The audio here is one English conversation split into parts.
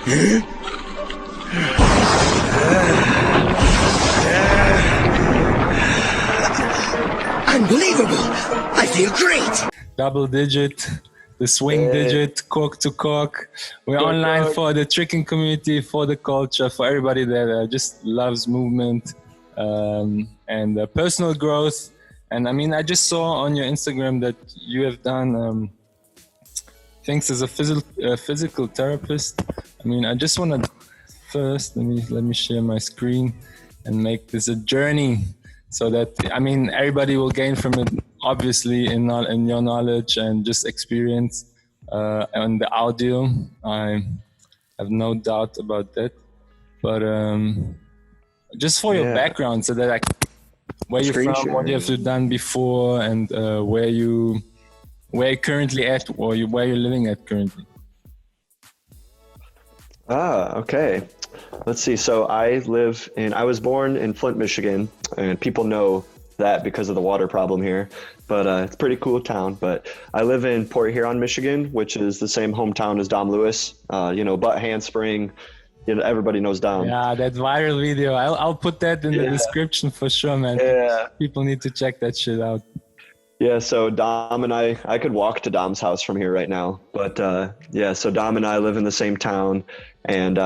Unbelievable! I feel great! Double digit, the swing digit, cork to cork. We're online for the tricking community, for the culture, for everybody that just loves movement and personal growth. And I mean, I just saw on your Instagram that you have done things as a physical therapist. I mean, I just want to first, let me share my screen and make this a journey so that, I mean, everybody will gain from it, obviously, in your knowledge and just experience on the audio. I have no doubt about that. But just for your background, so that where you're from, what you have done before, and where you're currently at, or where you're living at currently. Okay. Let's see. So I was born in Flint, Michigan, and people know that because of the water problem here, but it's a pretty cool town. But I live in Port Huron, Michigan, which is the same hometown as Dom Lewis, Butt Handspring. Everybody knows Dom. Yeah, that viral video. I'll put that in the description for sure, man. Yeah. People need to check that shit out. Yeah, so Dom and I could walk to Dom's house from here right now. But so Dom and I live in the same town, and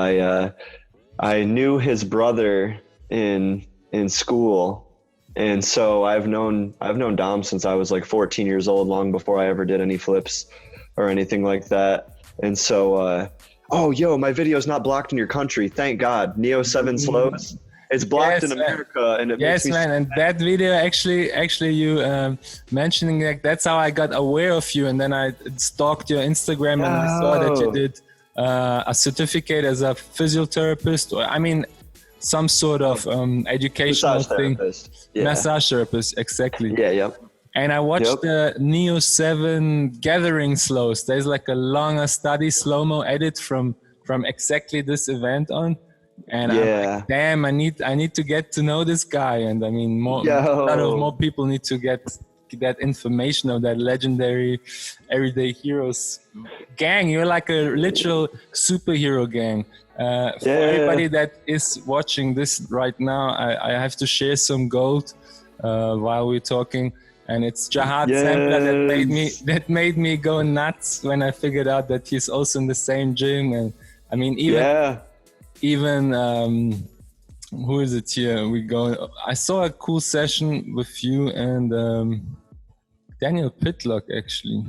I knew his brother in school. And so I've known Dom since I was like 14 years old, long before I ever did any flips or anything like that. And so my video's not blocked in your country. Thank God. Neo 7 slows. It's blocked in America, and it makes me and that video actually you mentioning that's how I got aware of you, and then I stalked your Instagram and I saw that you did a certificate as a physiotherapist, or I mean some sort of educational thing. Massage therapist, exactly. Yeah. And I watched the Neo 7 gathering slows. There's like a longer study slow-mo edit from exactly this event on. And I'm like, damn, I need to get to know this guy. And I mean, a lot of more people need to get that information of that legendary everyday heroes gang. You're like a literal superhero gang. For everybody that is watching this right now, I have to share some gold while we're talking. And it's Jahaad sampler that made me go nuts when I figured out that he's also in the same gym. And I mean, even who is it here? I saw a cool session with you and Daniel Pitlock actually.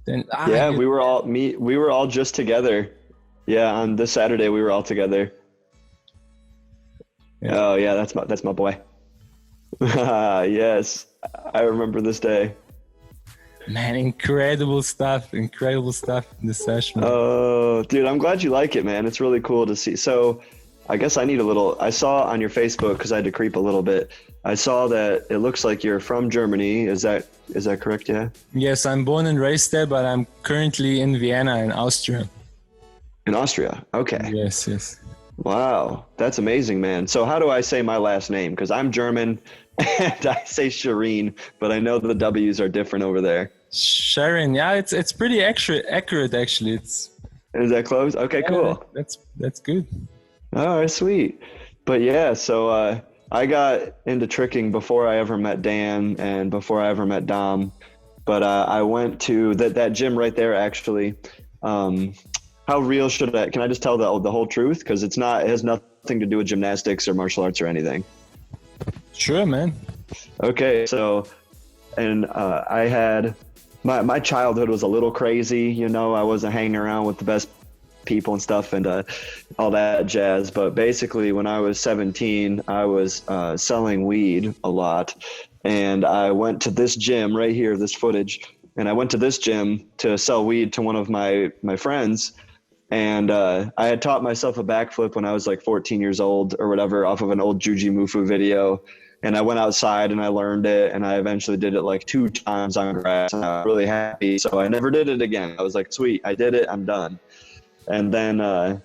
We were all just together. Yeah, on this Saturday we were all together. Yeah. Oh yeah, that's my boy. Yes, I remember this day. Man, incredible stuff in the session. Oh, dude, I'm glad you like it, man. It's really cool to see. So I guess I saw on your Facebook, because I had to creep a little bit, I saw that it looks like you're from Germany. Is that correct? Yeah. Yes, I'm born and raised there, but I'm currently in Vienna in Austria. In Austria? Okay. Yes. Wow, that's amazing, man. So how do I say my last name? Because I'm German and I say Schwerin, but I know the W's are different over there. Schwerin, yeah, it's pretty accurate actually. Is that close? Okay, cool. That's good. All right, sweet. But yeah, so I got into tricking before I ever met Dan and before I ever met Dom. But I went to that gym right there actually. How real can I just tell the whole truth? Because it has nothing to do with gymnastics or martial arts or anything. Sure, man. Okay, so, and I had, my childhood was a little crazy, I wasn't hanging around with the best people and stuff and all that jazz. But basically when I was 17, I was selling weed a lot. And I went to this gym right here, this footage. And I went to this gym to sell weed to one of my friends. And I had taught myself a backflip when I was like 14 years old or whatever off of an old Juji Mufu video. And I went outside and I learned it. And I eventually did it like 2 times on grass. And I was really happy. So I never did it again. I was like, sweet, I did it. I'm done. And then I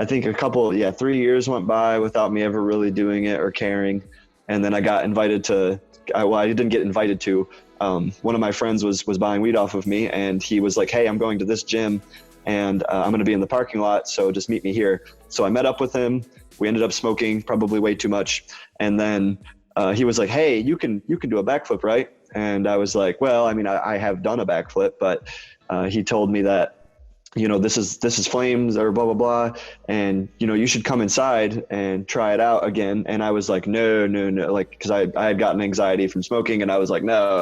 think 3 years went by without me ever really doing it or caring. And then I got invited to, I didn't get invited to. One of my friends was buying weed off of me. And he was like, hey, I'm going to this gym. and I'm going to be in the parking lot, so just meet me here. So I met up with him. We ended up smoking probably way too much. And then he was like, hey, you can do a backflip, right? And I was like, well, I mean, I have done a backflip, but he told me that, you know, this is flames or blah, blah, blah. And, you know, you should come inside and try it out again. And I was like, no, like, cause I had gotten anxiety from smoking, and I was like, no.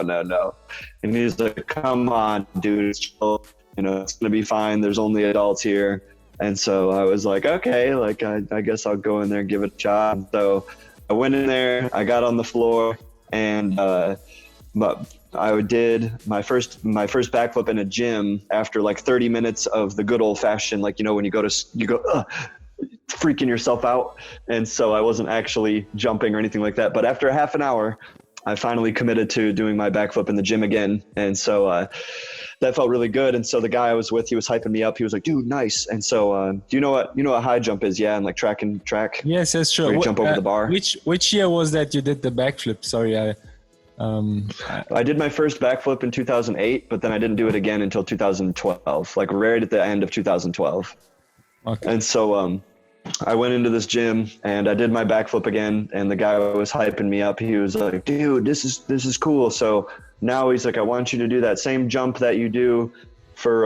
And he's like, come on, dude, it's chill. You know, it's going to be fine. There's only adults here. And so I was like, okay, like, I guess I'll go in there and give it a shot. So I went in there, I got on the floor, and, but I did my first backflip in a gym after like 30 minutes of the good old fashioned, like, you know, when you go freaking yourself out. And so I wasn't actually jumping or anything like that. But after a half an hour, I finally committed to doing my backflip in the gym again. And so that felt really good. And so the guy I was with, he was hyping me up. He was like, dude, nice. And so do you know what high jump is? Yeah. And like track. Yes, that's true. You jump over the bar. Which year was that you did the backflip? Sorry, I did my first backflip in 2008, but then I didn't do it again until 2012, like right at the end of 2012. Okay. And so I went into this gym and I did my backflip again, and the guy was hyping me up. He was like, dude, this is cool. So now he's like, I want you to do that same jump that you do for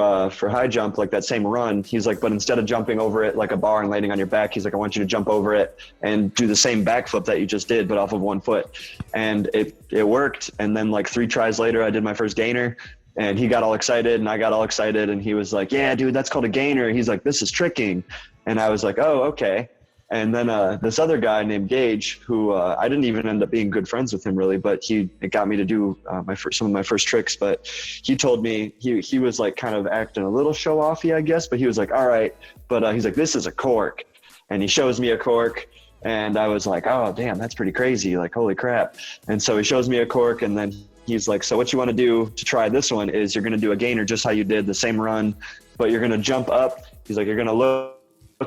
high jump, like that same run. He's like, but instead of jumping over it like a bar and landing on your back, he's like, I want you to jump over it and do the same backflip that you just did, but off of one foot. And it worked. And then like 3 tries later, I did my first gainer, and he got all excited and I got all excited, and he was like, yeah, dude, that's called a gainer. He's like, this is tricking. And I was like, oh, okay. And then this other guy named Gage, who I didn't even end up being good friends with him really, but it got me to do some of my first tricks. But he told me he was like kind of acting a little show offy, I guess. But he was like, all right. But he's like, this is a cork. And he shows me a cork. And I was like, oh, damn, that's pretty crazy. Like, holy crap. And so he shows me a cork, and then he's like, so what you want to do to try this one is you're going to do a gainer just how you did the same run, but you're going to jump up. He's like, you're going to look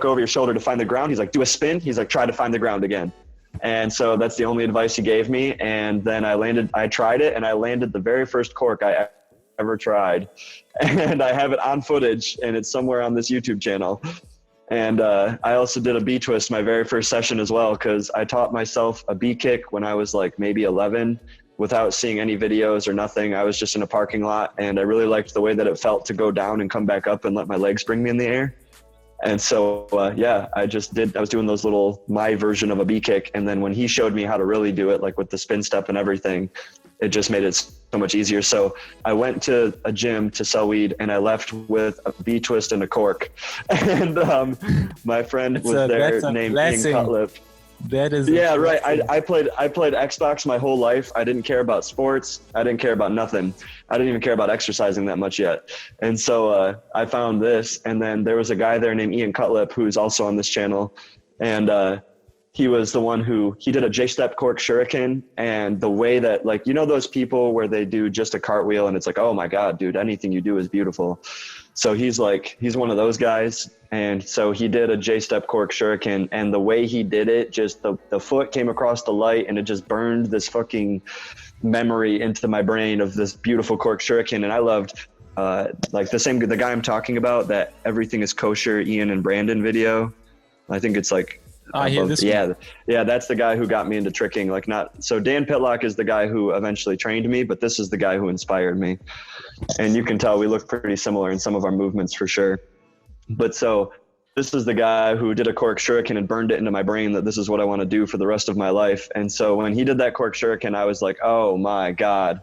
over your shoulder to find the ground. He's like, do a spin. He's like, try to find the ground again. And so that's the only advice he gave me. And then I tried it, and I landed the very first cork I ever tried. And I have it on footage, and it's somewhere on this YouTube channel. And I also did a B twist my very first session as well, because I taught myself a B kick when I was like maybe 11 without seeing any videos or nothing. I was just in a parking lot, and I really liked the way that it felt to go down and come back up and let my legs bring me in the air. And so, I was doing those my version of a B kick. And then when he showed me how to really do it, like with the spin step and everything, it just made it so much easier. So I went to a gym to sell weed, and I left with a B twist and a cork. And my friend was there named Ian Cutlip. That is right. I played Xbox my whole life. I didn't care about sports. I didn't care about nothing. I didn't even care about exercising that much yet. And so I found this, and then there was a guy there named Ian Cutlip who's also on this channel, and he was the one he did a J-step cork shuriken. And the way that, like, you know those people where they do just a cartwheel and it's like, oh my God, dude, anything you do is beautiful. So he's one of those guys. And so he did a J-step cork shuriken, and the way he did it, just the foot came across the light, and it just burned this fucking memory into my brain of this beautiful cork shuriken. And I loved like the guy I'm talking about, that Everything is Kosher, Ian and Brandon video. I think it's like, that's the guy who got me into tricking. So Dan Pitlock is the guy who eventually trained me, but this is the guy who inspired me. And you can tell we look pretty similar in some of our movements for sure. But so this is the guy who did a cork shuriken and burned it into my brain that this is what I want to do for the rest of my life. And so when he did that cork shuriken, I was like, oh my God.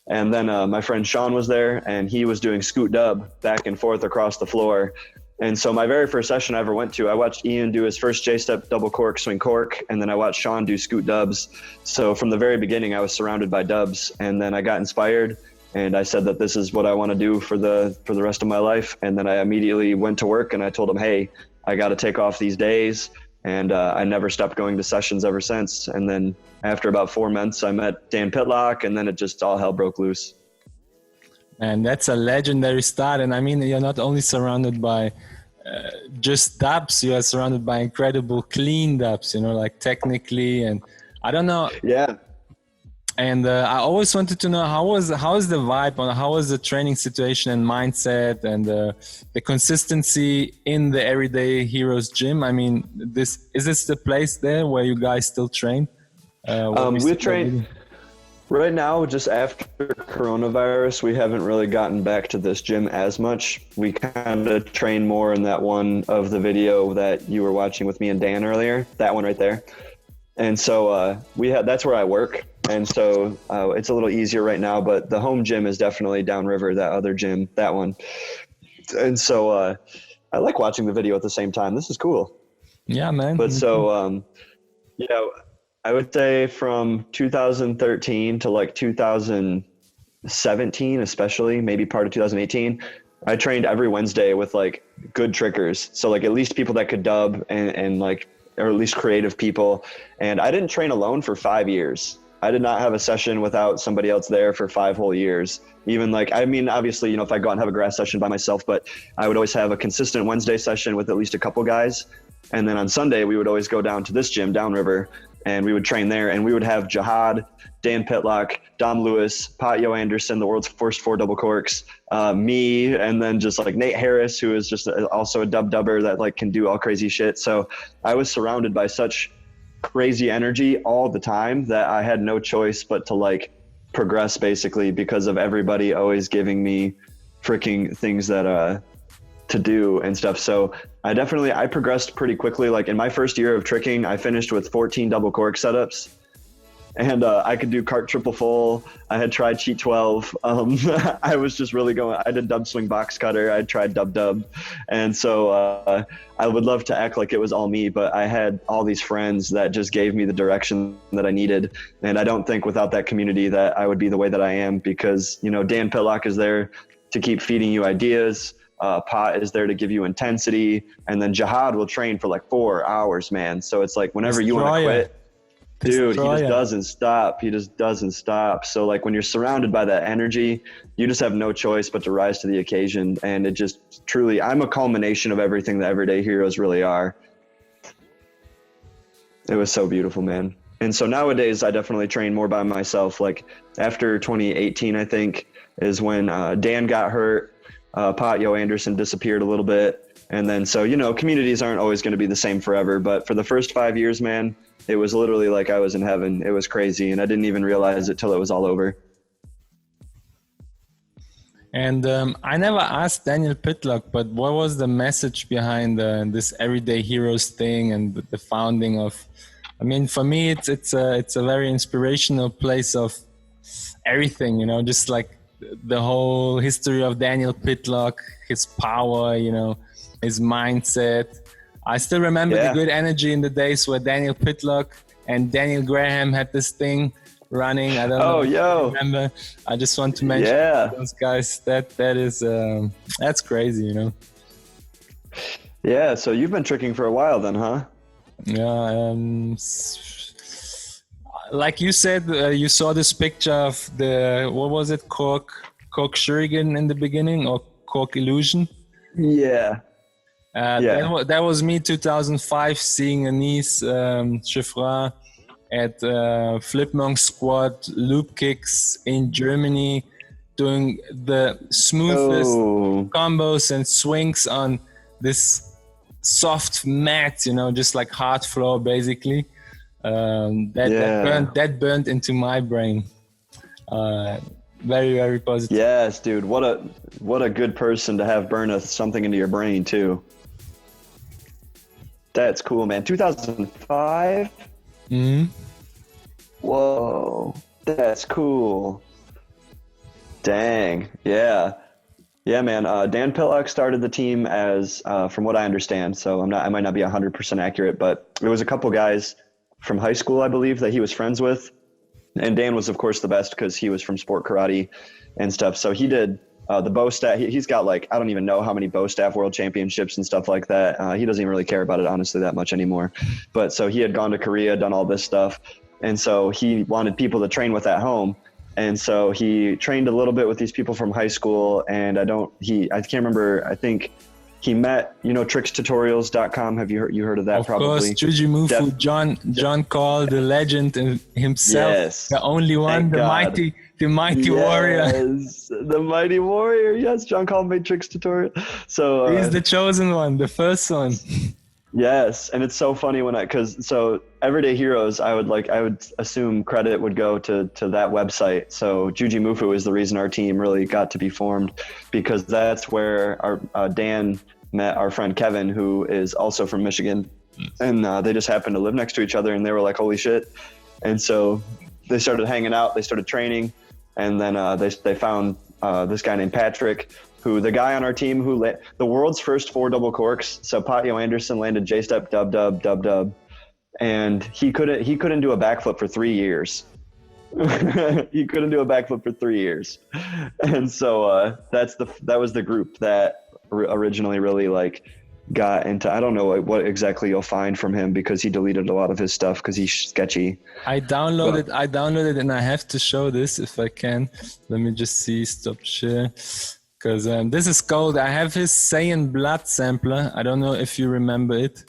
And then my friend Sean was there, and he was doing scoot dub back and forth across the floor. And so my very first session I ever went to, I watched Ian do his first J-step double cork swing cork, and then I watched Sean do scoot dubs. So from the very beginning, I was surrounded by dubs, and then I got inspired, and I said that this is what I want to do for the rest of my life. And then I immediately went to work, and I told him, hey, I got to take off these days. And I never stopped going to sessions ever since. And then after about 4 months, I met Dan Pitlock, and then it just all hell broke loose. And that's a legendary start. And I mean, you're not only surrounded by just dubs, you are surrounded by incredible clean dubs, like technically. And I don't know. Yeah. And I always wanted to know how is the vibe, on how was the training situation and mindset, and the consistency in the Everyday Heroes gym. I mean, is this the place there where you guys still train? We train right now. Just after coronavirus, we haven't really gotten back to this gym as much. We kind of train more in that one of the video that you were watching with me and Dan earlier. That one right there. And so that's where I work. And so it's a little easier right now, but the home gym is definitely downriver, that other gym, that one. And so I like watching the video at the same time. This is cool. Yeah, man. But so, I would say from 2013 to like 2017, especially maybe part of 2018, I trained every Wednesday with like good trickers. So like at least people that could dub and like, or at least creative people. And I didn't train alone for 5 years. I did not have a session without somebody else there for 5 whole years. Even like, I mean, obviously, if I go out and have a grass session by myself, but I would always have a consistent Wednesday session with at least a couple guys. And then on Sunday, we would always go down to this gym downriver and we would train there, and we would have Jahaad, Dan Pitlock, Dom Lewis, Patio Anderson, the world's first 4 double corks, me, and then just like Nate Harris, who is just also a dubber that like can do all crazy shit. So I was surrounded by such crazy energy all the time that I had no choice but to like progress, basically, because of everybody always giving me freaking things that to do and stuff. So I progressed pretty quickly. Like in my first year of tricking, I finished with 14 double cork setups, and I could do cart triple full. I had tried cheat 12. I was just really going. I did dub swing box cutter. I tried dub, and so I would love to act like it was all me, but I had all these friends that just gave me the direction that I needed. And I don't think without that community that I would be the way that I am, because Dan Pitlock is there to keep feeding you ideas. Pot is there to give you intensity, and then Jahaad will train for like 4 hours, man. So it's like whenever you want to quit, dude, he just doesn't stop. He just doesn't stop. So like when you're surrounded by that energy, you just have no choice but to rise to the occasion. And it just truly, I'm a culmination of everything that Everyday Heroes really are. It was so beautiful, man. And so nowadays I definitely train more by myself. Like after 2018, I think, is when Dan got hurt. Patio Anderson disappeared a little bit. And then, so, communities aren't always going to be the same forever. But for the first 5 years, man, it was literally like I was in heaven. It was crazy. And I didn't even realize it till it was all over. And I never asked Daniel Pitlock, but what was the message behind this Everyday Heroes thing and the founding of, I mean, for me, it's a very inspirational place of everything, just like the whole history of Daniel Pitlock, his power, his mindset. I still remember the good energy in the days where Daniel Pitlock and Daniel Graham had this thing running. I don't know if you remember. I just want to mention those guys. That is that's crazy, Yeah, so you've been tricking for a while then, huh? Yeah, like you said, you saw this picture of the, what was it, cork Schwerin in the beginning, or cork illusion? Yeah. That was me 2005, seeing Anis Schwerin at Flipmonk Squad loop kicks in Germany, doing the smoothest combos and swings on this soft mat, just like hard floor basically. That burned into my brain. Very, very positive. Yes, dude. What a good person to have burn something into your brain too. That's cool, man. 2005? Mm-hmm. Whoa, that's cool. Dang. Yeah, man. Dan Pitlock started the team as, from what I understand, so I might not be 100% accurate, but it was a couple guys from high school, I believe, that he was friends with. And Dan was, of course, the best because he was from sport karate and stuff. So he did the bow staff. He's got like, I don't even know how many bow staff world championships and stuff like that. He doesn't even really care about it, honestly, that much anymore. But so he had gone to Korea, done all this stuff. And so he wanted people to train with at home. And so he trained a little bit with these people from high school. And I can't remember. I think he met, trickstutorials.com. Have you heard of that? Of probably? course, Juji Mufu, John Call, the legend himself, Yes. the only one, the mighty warrior. Yes, the mighty warrior. Yes, John Call made Tricks tutorial. So He's the chosen one, the first one. Yes, and it's so funny so Everyday Heroes, I would assume credit would go to that website. So Juji Mufu is the reason our team really got to be formed, because that's where our Dan met our friend Kevin, who is also from Michigan, and they just happened to live next to each other, and they were like, holy shit. And so they started hanging out, they started training, and then they found this guy named Patrick, who the guy on our team who the world's first 4 double corks. So Patio Anderson landed J-step, dub, and he couldn't do a backflip for 3 years. He couldn't do a backflip for 3 years. And so that was the group that originally really like got into, I don't know what exactly you'll find from him, because he deleted a lot of his stuff because he's sketchy. I downloaded and I have to show this if I can. Let me just see, stop share. Because this is called, I have his Saiyan blood sampler. I don't know if you remember it.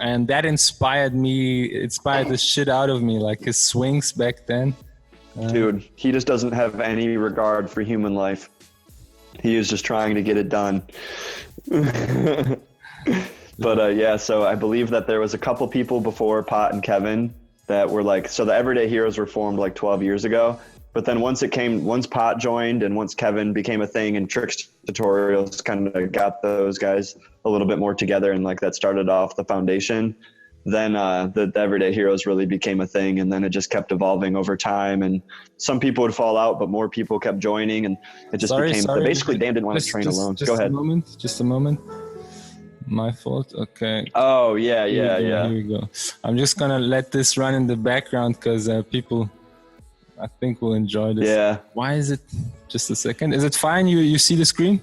And that inspired the shit out of me, like his swings back then. Dude, he just doesn't have any regard for human life. He is just trying to get it done. But yeah, so I believe that there was a couple people before Pot and Kevin that were like, so the Everyday Heroes were formed like 12 years ago. But then once Pot joined and once Kevin became a thing, and Tricks Tutorials kind of got those guys a little bit more together, and like that started off the foundation, then the Everyday Heroes really became a thing, and then it just kept evolving over time, and some people would fall out, but more people kept joining, and it just became, basically Dan didn't want to train alone. Go ahead. Just a moment. My fault. Okay. Oh, yeah. Here we go. I'm just going to let this run in the background because people, I think, will enjoy this. Yeah. Why is it? Just a second. Is it fine? You see the screen?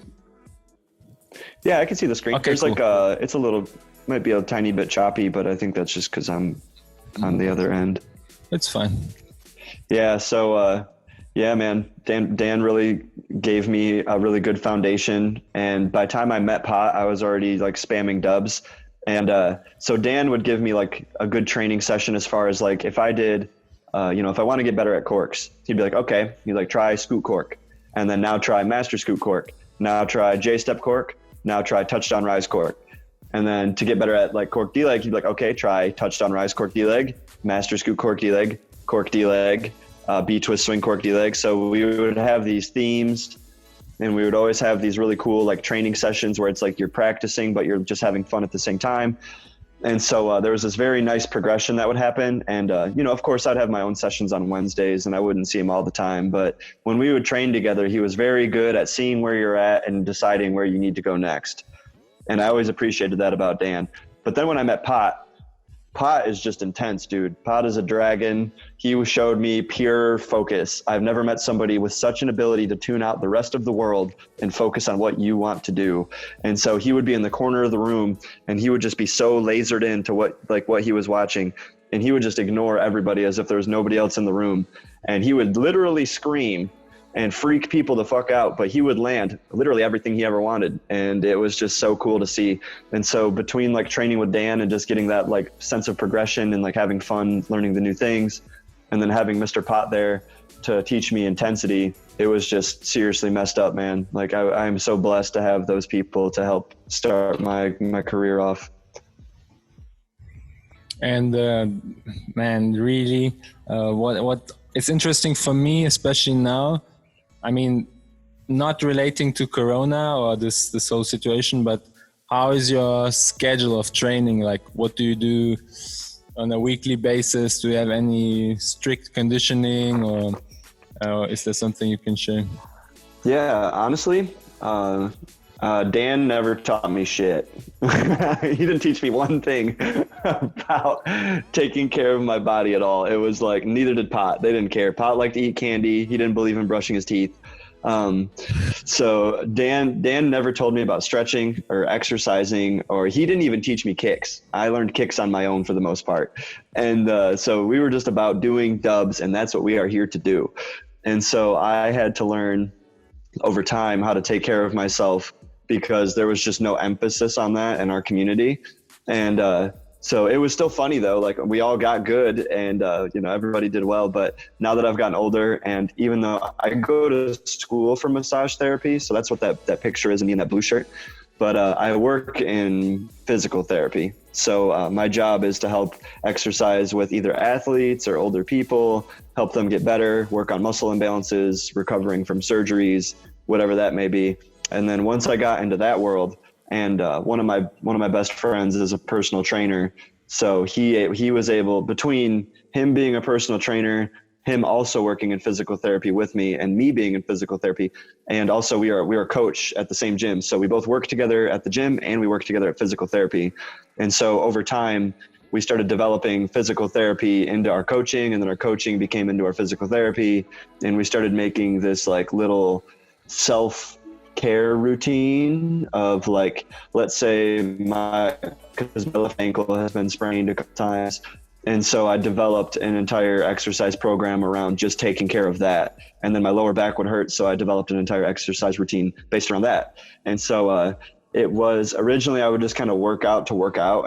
Yeah, I can see the screen. Okay, There's cool. It's a little, might be a tiny bit choppy, but I think that's just because I'm on the other end. It's fine. Yeah. So, yeah, man, Dan really gave me a really good foundation. And by the time I met Pot, I was already like spamming dubs. And so Dan would give me like a good training session as far as like, if I did, if I want to get better at corks, he'd be like, okay, you like try scoot cork, and then now try master scoot cork, now try J-step cork, now try touchdown rise cork. And then to get better at like cork D-leg, he'd be like, okay, try touchdown rise cork D-leg, master scoot cork D-leg, B-twist swing cork D-leg. So we would have these themes, and we would always have these really cool like training sessions where it's like you're practicing, but you're just having fun at the same time. And so there was this very nice progression that would happen. And, of course, I'd have my own sessions on Wednesdays, and I wouldn't see him all the time. But when we would train together, he was very good at seeing where you're at and deciding where you need to go next. And I always appreciated that about Dan. But then when I met Pot is just intense, dude. Pot is a dragon. He showed me pure focus. I've never met somebody with such an ability to tune out the rest of the world and focus on what you want to do. And so he would be in the corner of the room, and he would just be so lasered into what he was watching, and he would just ignore everybody as if there was nobody else in the room. And he would literally scream and freak people the fuck out, but he would land literally everything he ever wanted. And it was just so cool to see. And so between like training with Dan and just getting that like sense of progression and like having fun learning the new things, and then having Mr. Pot there to teach me intensity, it was just seriously messed up, man. Like I'm so blessed to have those people to help start my career off. And man, really, what it's interesting for me, especially now, I mean, not relating to Corona or this whole situation, but how is your schedule of training? Like, what do you do on a weekly basis? Do you have any strict conditioning, or is there something you can share? Yeah, honestly, Dan never taught me shit. He didn't teach me one thing about taking care of my body at all. It was like, neither did Pot. They didn't care. Pot liked to eat candy. He didn't believe in brushing his teeth. So Dan never told me about stretching or exercising, or he didn't even teach me kicks. I learned kicks on my own for the most part. And so we were just about doing dubs, and that's what we are here to do. And so I had to learn over time how to take care of myself because there was just no emphasis on that in our community. And so it was still funny though, like we all got good and you know, everybody did well. But now that I've gotten older, and even though I go to school for massage therapy, so that's what that picture is of me in that blue shirt, but I work in physical therapy. So my job is to help exercise with either athletes or older people, help them get better, work on muscle imbalances, recovering from surgeries, whatever that may be. And then once I got into that world, and one of my best friends is a personal trainer, so he was able, between him being a personal trainer, him also working in physical therapy with me, and me being in physical therapy, and also we are a coach at the same gym, so we both work together at the gym and we work together at physical therapy. And so over time we started developing physical therapy into our coaching, and then our coaching became into our physical therapy, and we started making this like little self-care routine of like, let's say because my left ankle has been sprained a couple times. And so I developed an entire exercise program around just taking care of that. And then my lower back would hurt, so I developed an entire exercise routine based around that. And so it was originally I would just kind of work out,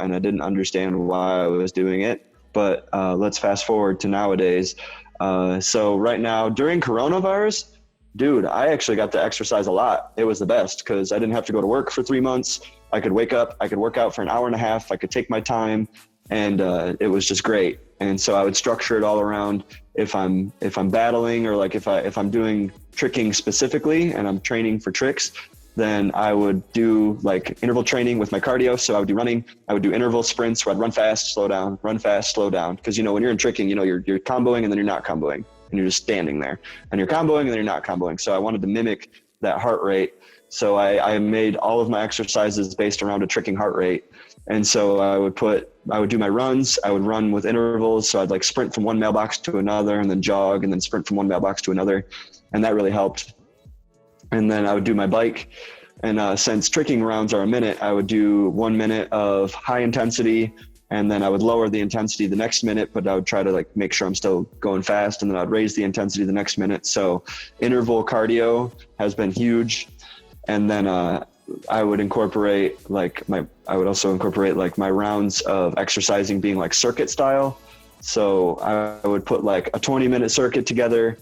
and I didn't understand why I was doing it. But let's fast forward to nowadays. So right now during coronavirus, dude, I actually got to exercise a lot. It was the best because I didn't have to go to work for 3 months. I could wake up, I could work out for an hour and a half. I could take my time. And it was just great. And so I would structure it all around if I'm battling, or like if I'm doing tricking specifically and I'm training for tricks, then I would do like interval training with my cardio. So I would do running. I would do interval sprints where I'd run fast, slow down, run fast, slow down. Because you know when you're in tricking, you know you're comboing and then you're not comboing, and you're just standing there, and you're comboing and then you're not comboing. So I wanted to mimic that heart rate. So I made all of my exercises based around a tricking heart rate. And so I would do my runs. I would run with intervals. So I'd like sprint from one mailbox to another, and then jog, and then sprint from one mailbox to another. And that really helped. And then I would do my bike. And since tricking rounds are a minute, I would do 1 minute of high intensity, and then I would lower the intensity the next minute, but I would try to like make sure I'm still going fast. And then I'd raise the intensity the next minute. So interval cardio has been huge. And then I would also incorporate like my rounds of exercising being like circuit style. So I would put like a 20-minute circuit together.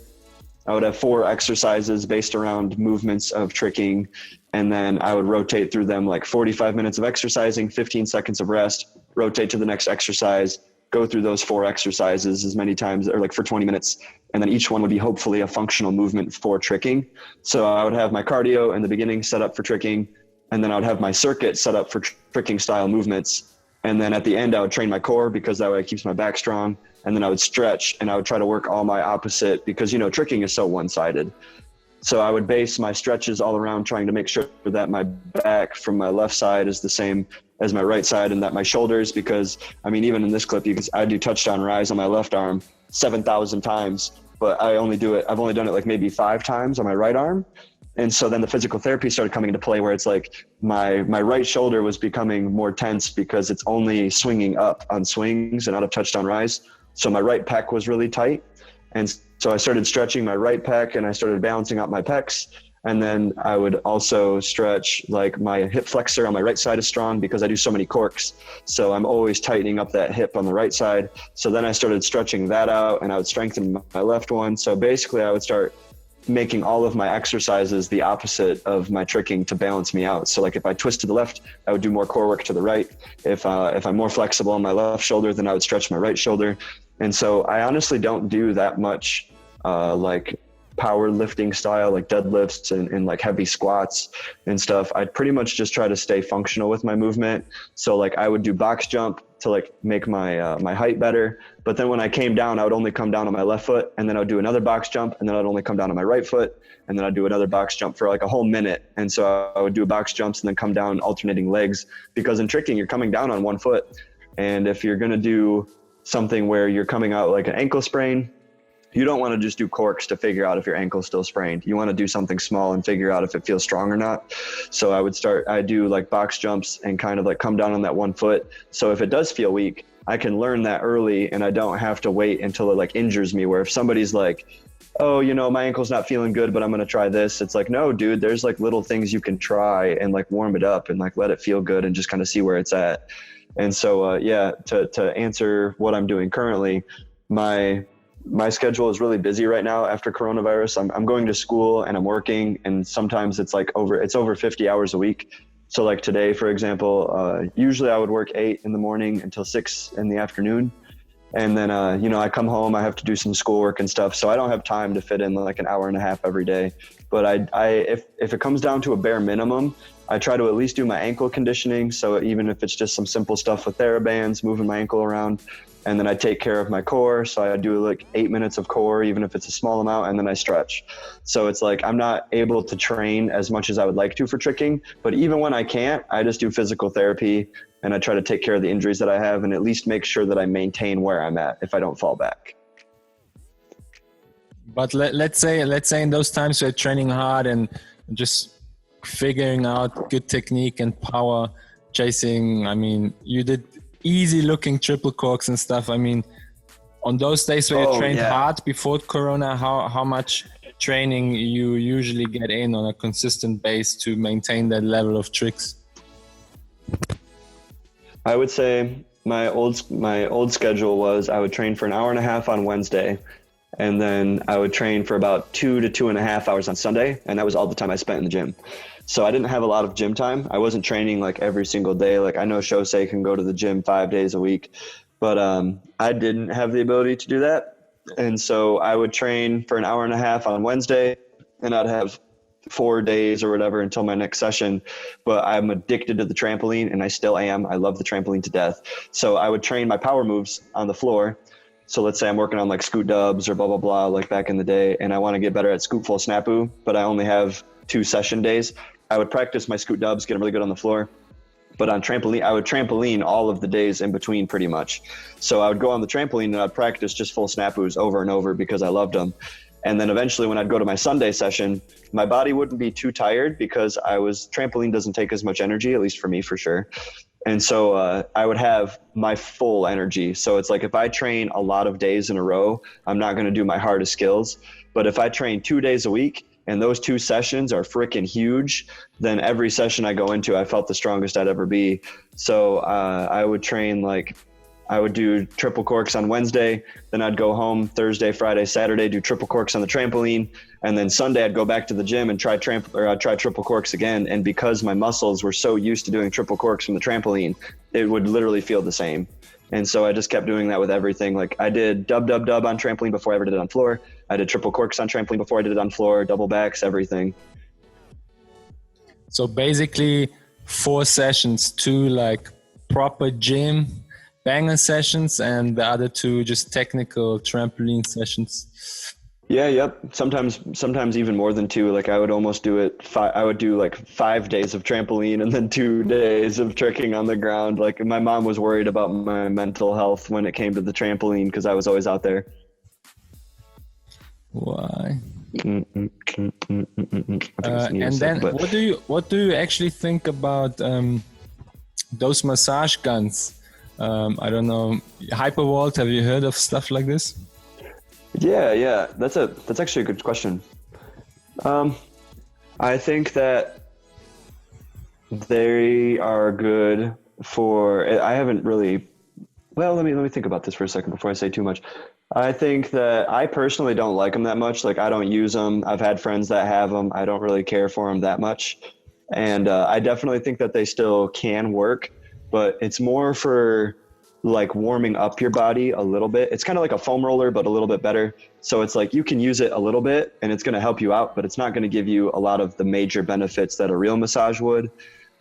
I would have 4 exercises based around movements of tricking. And then I would rotate through them like 45 minutes of exercising, 15 seconds of rest, rotate to the next exercise, go through those 4 exercises as many times, or like for 20 minutes. And then each one would be hopefully a functional movement for tricking. So I would have my cardio in the beginning set up for tricking, and then I would have my circuit set up for tricking style movements. And then at the end, I would train my core, because that way it keeps my back strong. And then I would stretch, and I would try to work all my opposite, because, you know, tricking is so one-sided. So I would base my stretches all around trying to make sure that my back from my left side is the same as my right side, and that my shoulders, because I mean, even in this clip, I do touchdown rise on my left arm 7,000 times, but I've only done it like maybe 5 times on my right arm. And so then the physical therapy started coming into play, where it's like my right shoulder was becoming more tense because it's only swinging up on swings and out of touchdown rise. So my right pec was really tight. And so I started stretching my right pec, and I started balancing out my pecs. And then I would also stretch, like my hip flexor on my right side is strong because I do so many corks. So I'm always tightening up that hip on the right side. So then I started stretching that out, and I would strengthen my left one. So basically I would start making all of my exercises the opposite of my tricking to balance me out. So like if I twist to the left, I would do more core work to the right. If I'm more flexible on my left shoulder, then I would stretch my right shoulder. And so I honestly don't do that much like powerlifting style, like deadlifts and like heavy squats and stuff. I'd pretty much just try to stay functional with my movement. So like I would do box jump to like make my my height better. But then when I came down, I would only come down on my left foot, and then I would do another box jump, and then I'd only come down on my right foot, and then I'd do another box jump for like a whole minute. And so I would do box jumps and then come down alternating legs, because in tricking, you're coming down on one foot. And if you're going to do something where you're coming out like an ankle sprain, you don't want to just do corks to figure out if your ankle's still sprained. You want to do something small and figure out if it feels strong or not. So I do like box jumps and kind of like come down on that one foot. So if it does feel weak, I can learn that early, and I don't have to wait until it like injures me, where if somebody's like oh, my ankle's not feeling good, but I'm going to try this. It's like, no, dude, there's like little things you can try and like warm it up and like let it feel good and just kind of see where it's at. And so, to answer what I'm doing currently, my schedule is really busy right now after coronavirus. I'm going to school and I'm working, and sometimes it's over 50 hours a week. So like today, for example, usually I would work 8 in the morning until 6 in the afternoon. And then, I come home, I have to do some schoolwork and stuff. So I don't have time to fit in like an hour and a half every day. But if it comes down to a bare minimum, I try to at least do my ankle conditioning. So even if it's just some simple stuff with TheraBands, moving my ankle around, and then I take care of my core. So I do like 8 minutes of core, even if it's a small amount, and then I stretch. So it's like, I'm not able to train as much as I would like to for tricking, but even when I can't, I just do physical therapy and I try to take care of the injuries that I have and at least make sure that I maintain where I'm at if I don't fall back. But let's say in those times you're training hard and just figuring out good technique and power chasing. I mean, you did easy looking triple corks and stuff. I mean, on those days where you trained hard before Corona, how much training you usually get in on a consistent base to maintain that level of tricks? I would say my old schedule was I would train for an hour and a half on Wednesday, and then I would train for about 2 to 2.5 hours on Sunday, and that was all the time I spent in the gym. So I didn't have a lot of gym time. I wasn't training like every single day. Like I know Shosei can go to the gym 5 days a week, but I didn't have the ability to do that. And so I would train for an hour and a half on Wednesday, and I'd have 4 days or whatever until my next session. But I'm addicted to the trampoline, and I still am. I love the trampoline to death. So I would train my power moves on the floor. So let's say I'm working on like scoot dubs or blah, blah, blah, like back in the day, and I want to get better at scoot full snapu, but I only have 2 session days. I would practice my scoot dubs, get them really good on the floor. But on trampoline, I would trampoline all of the days in between pretty much. So I would go on the trampoline and I'd practice just full snapus over and over because I loved them. And then eventually when I'd go to my Sunday session, my body wouldn't be too tired because trampoline doesn't take as much energy, at least for me, for sure. And so I would have my full energy. So it's like if I train a lot of days in a row, I'm not going to do my hardest skills. But if I train 2 days a week and those 2 sessions are freaking huge, then every session I go into, I felt the strongest I'd ever be. So I would train I would do triple corks on Wednesday, then I'd go home Thursday, Friday, Saturday, do triple corks on the trampoline, and then Sunday I'd go back to the gym and try triple corks again. And because my muscles were so used to doing triple corks from the trampoline, it would literally feel the same. And so I just kept doing that with everything. Like I did dub on trampoline before I ever did it on floor. I did triple corks on trampoline before I did it on floor, double backs, everything. So basically 4 sessions, 2 like proper gym banger sessions and the other 2 just technical trampoline sessions. Yeah, yep. Sometimes even more than 2. Like I would almost do it. I would do like 5 days of trampoline and then 2 days of tricking on the ground. Like my mom was worried about my mental health when it came to the trampoline because I was always out there. Why? And then what do you actually think about those massage guns? I don't know. Hypervolt, have you heard of stuff like this? Yeah. That's actually a good question. I think that they are good for, I haven't really, well, let me think about this for a second before I say too much. I think that I personally don't like them that much. Like I don't use them. I've had friends that have them. I don't really care for them that much. And I definitely think that they still can work, but it's more for like warming up your body a little bit. It's kind of like a foam roller, but a little bit better. So it's like you can use it a little bit and it's going to help you out, but it's not going to give you a lot of the major benefits that a real massage would.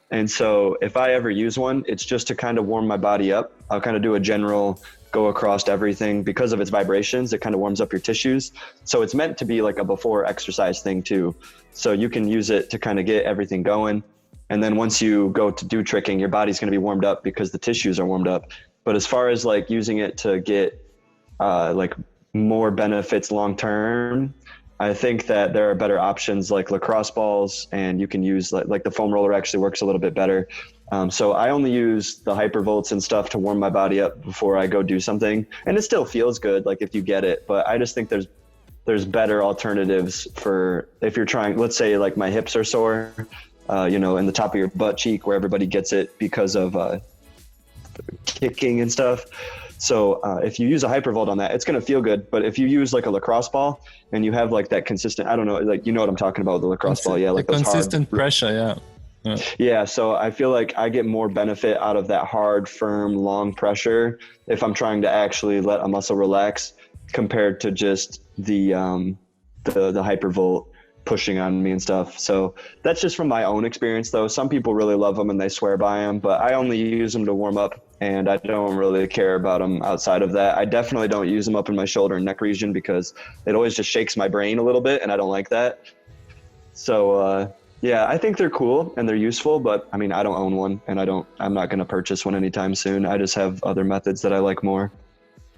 And so if I ever use one, it's just to kind of warm my body up. I'll kind of do a general go across everything because of its vibrations. It kind of warms up your tissues. So it's meant to be like a before exercise thing too. So you can use it to kind of get everything going. And then once you go to do tricking, your body's going to be warmed up because the tissues are warmed up. But as far as like using it to get like more benefits long-term, I think that there are better options like lacrosse balls, and you can use like the foam roller actually works a little bit better. So I only use the Hypervolts and stuff to warm my body up before I go do something. And it still feels good, like if you get it, but I just think there's there's better alternatives for if you're trying, let's say like my hips are sore, you know, in the top of your butt cheek where everybody gets it because of kicking and stuff. So if you use a Hypervolt on that, it's going to feel good. But if you use like a lacrosse ball and you have like that consistent, I don't know, like, you know what I'm talking about with the lacrosse ball. Yeah. Like the consistent pressure. Yeah. Yeah. So I feel like I get more benefit out of that hard, firm, long pressure if I'm trying to actually let a muscle relax compared to just the Hypervolt pushing on me and stuff. So that's just from my own experience though. Some people really love them and they swear by them, but I only use them to warm up and I don't really care about them outside of that. I definitely don't use them up in my shoulder and neck region because it always just shakes my brain a little bit and I don't like that. So yeah, I think they're cool and they're useful, but I mean, I don't own one and I'm not going to purchase one anytime soon. I just have other methods that I like more.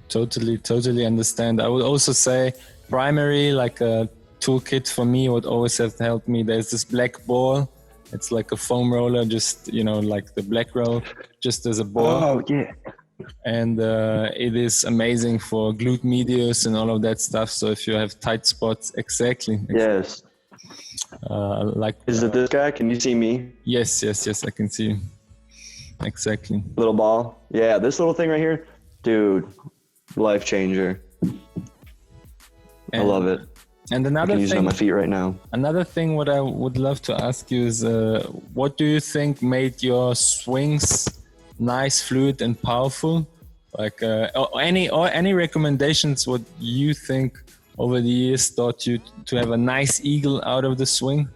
Totally understand. I would also say primary, like a toolkit for me would always have helped me. There's this black ball. It's like a foam roller, just, you know, like the BlackRoll, just as a ball. Oh, yeah. And it is amazing for glute medius and all of that stuff. So if you have tight spots, exactly. Yes. Is it this guy? Can you see me? Yes, I can see you. Exactly. Little ball. Yeah, this little thing right here, dude, life changer. I love it. And another I can thing, use it on my feet right now. Another thing, what I would love to ask you is, what do you think made your swings nice, fluid, and powerful? Like, or any recommendations? What you think over the years taught you to have a nice eagle out of the swing?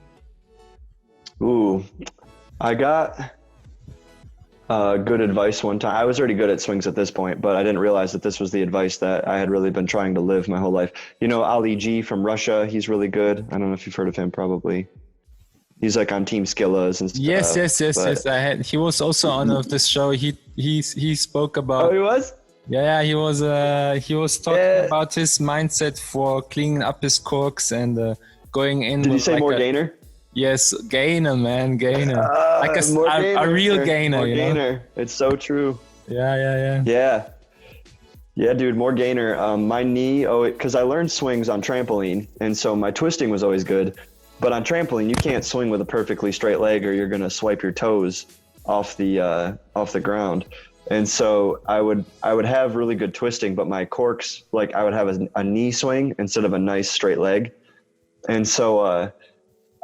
Ooh, I got good advice one time. I was already good at swings at this point, but I didn't realize that this was the advice that I had really been trying to live my whole life. You know, Ali G from Russia, he's really good. I don't know if you've heard of him, probably. He's like on Team Skillas and stuff. Yes. He was also on of this show. He spoke about. Oh, he was? Yeah, he was talking about his mindset for cleaning up his corks and going in. Did you say like more gainer? Yes, gainer, man, gainer. Like a real gainer. More you gainer. know? It's so true. Yeah. Yeah, dude, more gainer. My knee, because I learned swings on trampoline, and so my twisting was always good. But on trampoline, you can't swing with a perfectly straight leg, or you're gonna swipe your toes off the ground. And so I would have really good twisting, but my corks, like I would have a knee swing instead of a nice straight leg. And so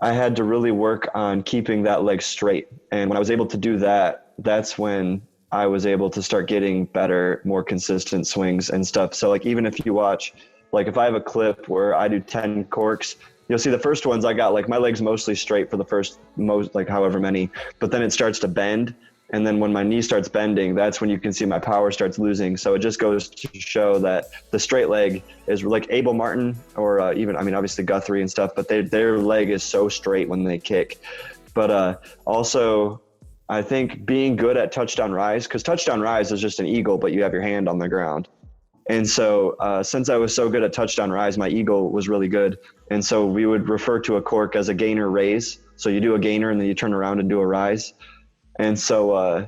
I had to really work on keeping that leg straight. And when I was able to do that, that's when I was able to start getting better, more consistent swings and stuff. So like, even if you watch, like if I have a clip where I do 10 corks, you'll see the first ones I got, like my leg's mostly straight for the first like however many, but then it starts to bend. And then when my knee starts bending, that's when you can see my power starts losing. So it just goes to show that the straight leg is like Abel Martin or even, I mean, obviously Guthrie and stuff, but their leg is so straight when they kick. But also, I think being good at touchdown rise, because touchdown rise is just an eagle, but you have your hand on the ground. And so since I was so good at touchdown rise, my eagle was really good. And so we would refer to a cork as a gainer raise. So you do a gainer and then you turn around and do a rise. And so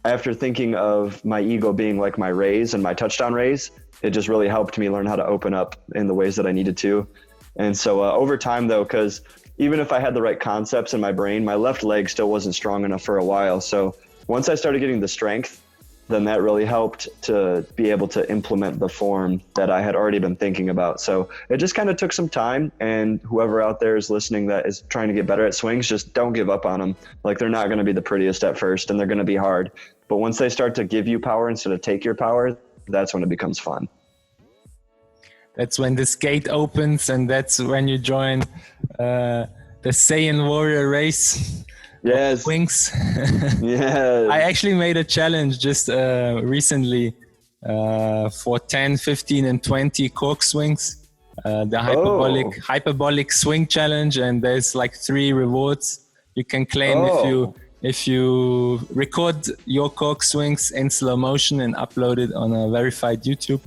after thinking of my eagle being like my raise and my touchdown raise, it just really helped me learn how to open up in the ways that I needed to. And so over time though, because even if I had the right concepts in my brain, my left leg still wasn't strong enough for a while. So once I started getting the strength, then that really helped to be able to implement the form that I had already been thinking about. So it just kind of took some time, and whoever out there is listening that is trying to get better at swings, just don't give up on them. Like they're not going to be the prettiest at first and they're going to be hard, but once they start to give you power instead of take your power, that's when it becomes fun. That's when this gate opens, and that's when you join the Saiyan Warrior race. Yes. Wings. Yes. I actually made a challenge just recently for 10, 15, and 20 cork swings. The hyperbolic swing challenge, and there's like 3 rewards you can claim if you record your cork swings in slow motion and upload it on a verified YouTube.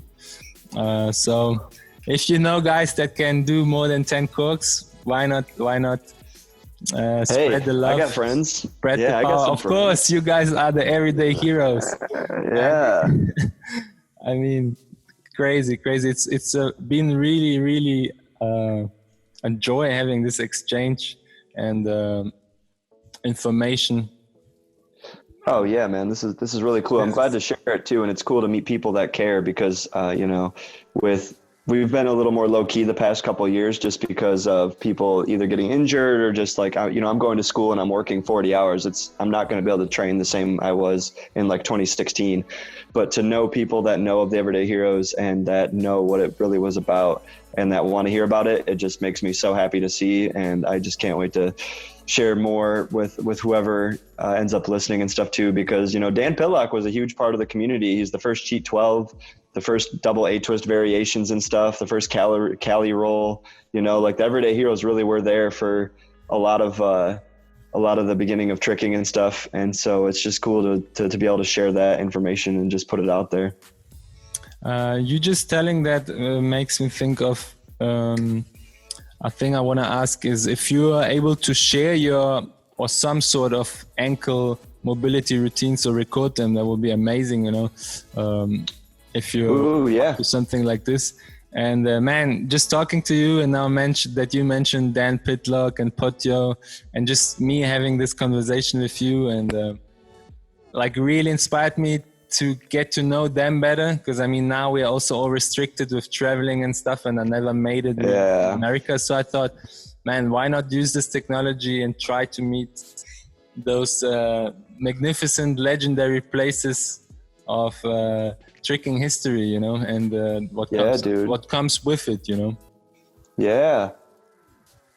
So if you know guys that can do more than 10 corks, why not? Spread the love. I got friends. Spread the power. Of course, you guys are the everyday heroes. Yeah. I mean, crazy. It's been really a joy having this exchange and information. Oh yeah, man, this is really cool. I'm glad to share it too, and it's cool to meet people that care because we've been a little more low key the past couple of years just because of people either getting injured or just like I'm going to school and I'm working 40 hours. I'm not going to be able to train the same I was in like 2016, but to know people that know of the Everyday Heroes and that know what it really was about and that want to hear about it, it just makes me so happy to see, and I just can't wait to share more with whoever ends up listening and stuff too, because Dan Pitlock was a huge part of the community. He's the first cheat 12, the first double A twist variations and stuff, the first Cali roll. Like the Everyday Heroes really were there for a lot of the beginning of tricking and stuff, and so it's just cool to be able to share that information and just put it out there. You just telling that makes me think of a thing I want to ask is if you are able to share or some sort of ankle mobility routines or record them, that would be amazing, if you do something like this. And man, just talking to you and now you mentioned Dan Pitlock and Potio, and just me having this conversation with you and really inspired me to get to know them better, because now we're also all restricted with traveling and stuff, and I never made it in America. So I thought, man, why not use this technology and try to meet those magnificent, legendary places of tricking history, and what comes with it, Yeah,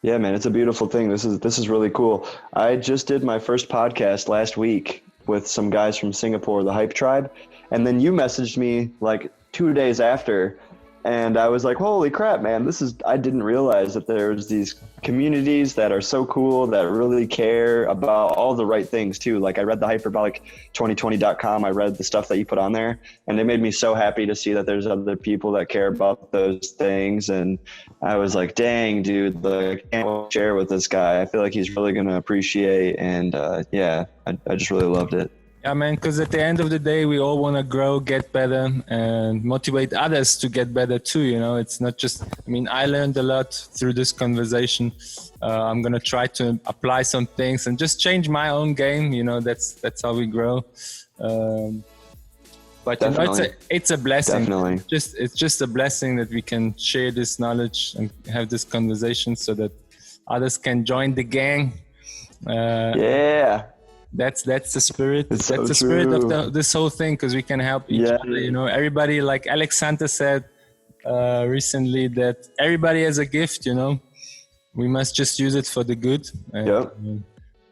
man, it's a beautiful thing. This is really cool. I just did my first podcast last week with some guys from Singapore, the Hype Tribe, and then you messaged me like 2 days after, and I was like, holy crap, man, I didn't realize that there's these communities that are so cool that really care about all the right things too. Like I read the Hyperbolic2020.com, I read the stuff that you put on there, and it made me so happy to see that there's other people that care about those things. And I was like, dang, dude, I can't wait to share with this guy. I feel like he's really going to appreciate, and I just really loved it. Yeah, man, because at the end of the day, we all want to grow, get better, and motivate others to get better too. It's not just, I learned a lot through this conversation. I'm going to try to apply some things and just change my own game. That's how we grow. But it's a blessing. Definitely. It's just a blessing that we can share this knowledge and have this conversation so that others can join the gang. That's the spirit. That's so the spirit of this whole thing, because we can help each other. Everybody, like Alexander said recently, that everybody has a gift. We must just use it for the good. And,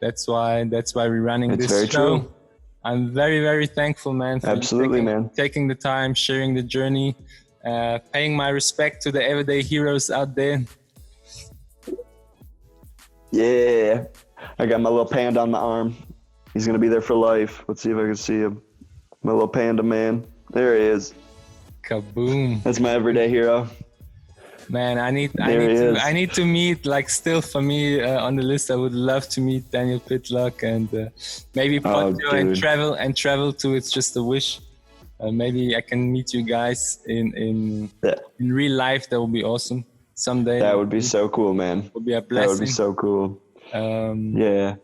that's why we're running this show. True. I'm very, very thankful, man. For taking the time, sharing the journey, paying my respect to the everyday heroes out there. Yeah, I got my little panda on my arm. He's going to be there for life. Let's see if I can see him. My little panda man. There he is. Kaboom. That's my everyday hero. Man, I need to meet, still for me on the list, I would love to meet Daniel Pitlock and maybe Potio and travel to It's Just a Wish. Maybe I can meet you guys in real life. That would be awesome someday. That would be so cool, man. It would be a blessing. That would be so cool. Yeah.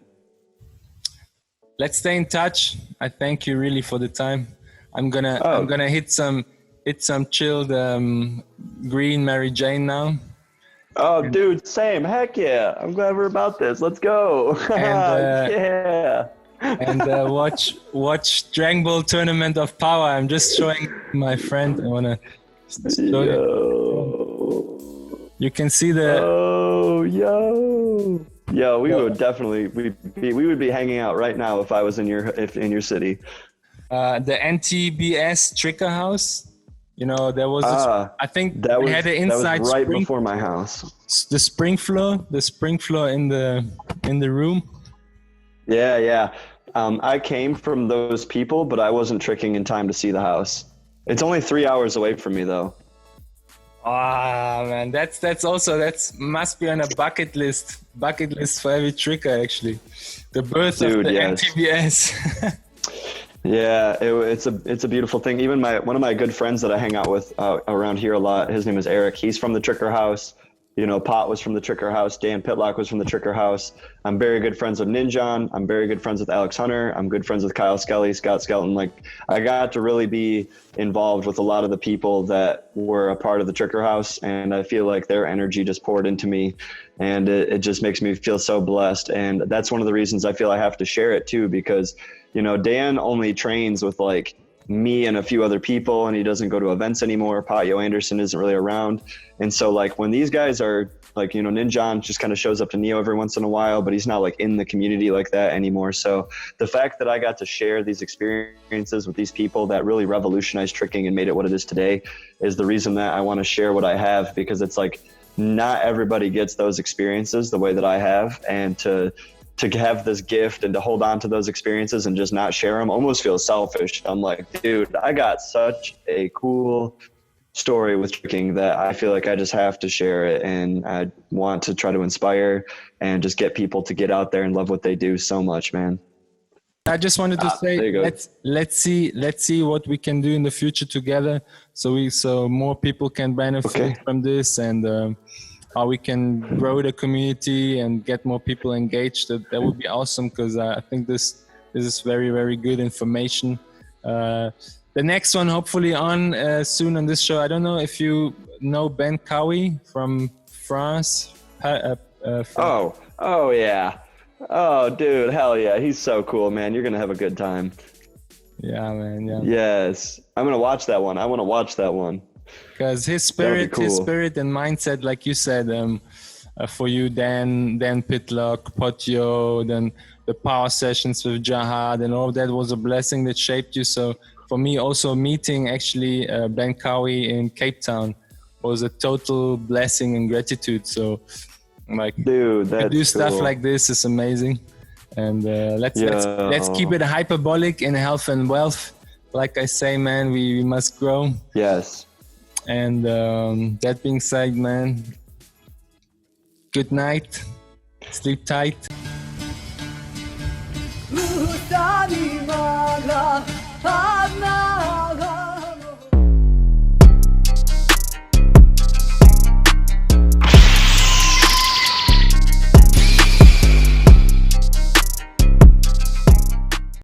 Let's stay in touch. I thank you really for the time. I'm gonna hit some chilled green Mary Jane now. Oh, dude, same. Heck yeah! I'm glad we're about this. Let's go. And, and watch Dragon Ball Tournament of Power. I'm just showing my friend. I wanna show you. You can see the. Oh, yo. Yo, we would definitely we would be hanging out right now if I was in your city. The NTBS Tricker House. There was I think we had an inside that was right before my house. The spring floor in the room. Yeah. I came from those people, but I wasn't tricking in time to see the house. It's only 3 hours away from me though. Man, that's must be on a bucket list for every tricker actually. The birth of the NTBS. Yeah, it's a beautiful thing. Even one of my good friends that I hang out with around here a lot, his name is Eric. He's from the Tricker House. You know, Pot was from the Tricker House. Dan Pitlock was from the Tricker House. I'm very good friends with Ninjon. I'm very good friends with Alex Hunter. I'm good friends with Kyle Skelly, Scott Skelton. Like, I got to really be involved with a lot of the people that were a part of the Tricker House, and I feel like their energy just poured into me, and it just makes me feel so blessed. And that's one of the reasons I feel I have to share it too, because, you know, Dan only trains with like me and a few other people, and he doesn't go to events anymore. Patio Anderson isn't really around. And so like when these guys are like, you know, Ninjon just kind of shows up to Neo every once in a while, but he's not like in the community like that anymore. So the fact that I got to share these experiences with these people that really revolutionized tricking and made it what it is today is the reason that I want to share what I have, because it's like not everybody gets those experiences the way that I have, and to have this gift and to hold on to those experiences and just not share them almost feels selfish. I'm like, dude, I got such a cool story with tricking that I feel like I just have to share it, and I want to try to inspire and just get people to get out there and love what they do so much, man. I just wanted to say, let's see what we can do in the future together, so more people can benefit from this, and how we can grow the community and get more people engaged. That would be awesome, because I think this is very, very good information. The next one, hopefully on soon on this show. I don't know if you know Ben Cowie from France. Oh yeah. Oh, dude, hell yeah. He's so cool, man. You're going to have a good time. Yeah, man. Yeah. Yes. I'm going to watch that one. I want to watch that one. Because his spirit and mindset, like you said, for you, Dan Pitlock, Potio, then the power sessions with Jahaad, and all that was a blessing that shaped you. So for me, also meeting actually Ben Cowie in Cape Town was a total blessing and gratitude. So, like, dude, to do stuff like this is amazing. And let's keep it hyperbolic in health and wealth. Like I say, man, we must grow. Yes. And that being said, man, good night. Sleep tight.